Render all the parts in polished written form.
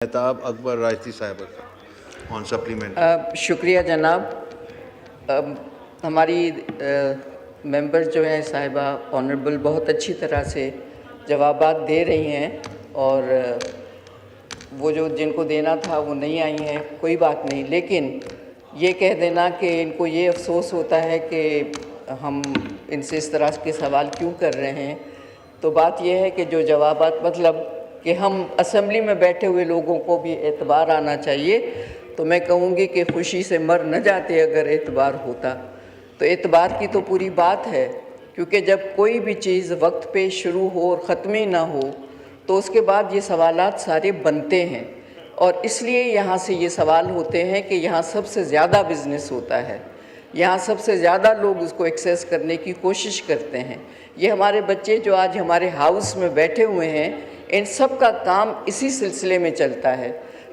मेहताब अकबर रायती साहिबा का on supplement. शुक्रिया जनाब। हमारी मेंबर जो हैं साहिबा ऑनरेबल बहुत अच्छी तरह से जवाबात दे रही हैं और वो जो जिनको देना था वो नहीं आई हैं, कोई बात नहीं। लेकिन ये कह देना कि इनको ये अफसोस होता है कि हम इनसे इस तरह के सवाल क्यों कर रहे हैं, तो बात यह है कि जो जवाबात मतलब कि हम असेंबली में बैठे हुए लोगों को भी एतबार आना चाहिए। तो मैं कहूँगी कि खुशी से मर न जाते अगर एतबार होता। तो एतबार की तो पूरी बात है, क्योंकि जब कोई भी चीज़ वक्त पे शुरू हो और ख़त्म ही ना हो तो उसके बाद ये सवालात सारे बनते हैं। और इसलिए यहाँ से ये सवाल होते हैं कि यहाँ सबसे ज़्यादा बिज़नेस होता है, यहाँ सबसे ज़्यादा लोग उसको एक्सेस करने की कोशिश करते हैं। ये हमारे बच्चे जो आज हमारे हाउस में बैठे हुए हैं, इन सब का काम इसी सिलसिले में चलता है।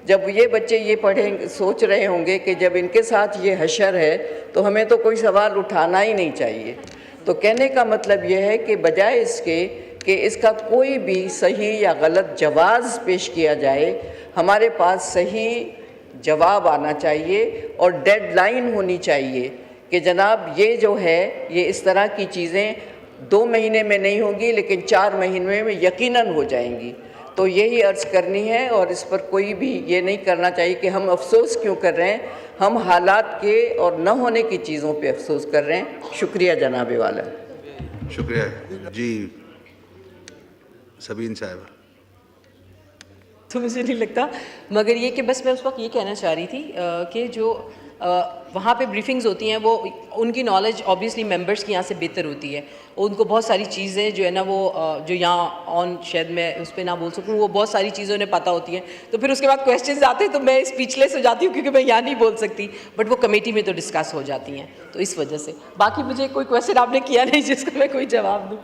जब ये बच्चे ये पढ़ेंगे, सोच रहे होंगे कि जब इनके साथ ये हशर है तो हमें तो कोई सवाल उठाना ही नहीं चाहिए। तो कहने का मतलब ये है कि बजाय इसके कि इसका कोई भी सही या गलत जवाब पेश किया जाए, हमारे पास सही जवाब आना चाहिए और डेडलाइन होनी चाहिए कि जनाब ये जो है ये इस तरह की चीज़ें 2 महीने में नहीं होंगी लेकिन 4 महीने में यकीनन हो जाएंगी। तो यही अर्ज़ करनी है और इस पर कोई भी ये नहीं करना चाहिए कि हम अफसोस क्यों कर रहे हैं, हम हालात के और न होने की चीज़ों पे अफसोस कर रहे हैं। शुक्रिया जनाब वाला। शुक्रिया जी। सबीन साहिबा। तो मुझे नहीं लगता, मगर ये कि बस मैं उस वक्त ये कहना चाह रही थी कि जो वहाँ पे ब्रीफिंग्स होती हैं वो उनकी नॉलेज ऑब्वियसली मेंबर्स की यहाँ से बेहतर होती है। उनको बहुत सारी चीज़ें जो है ना वो जो यहाँ ऑन शायद मैं उस पर ना बोल सकूँ, वो बहुत सारी चीज़ें उन्हें पता होती हैं। तो फिर उसके बाद क्वेश्चंस आते हैं तो मैं स्पीचलेस हो जाती हूँ क्योंकि मैं यहाँ नहीं बोल सकती, बट वो कमेटी में तो डिस्कस हो जाती हैं। तो इस वजह से बाकी मुझे कोई क्वेश्चन आपने किया नहीं जिसका मैं कोई जवाब दूँ।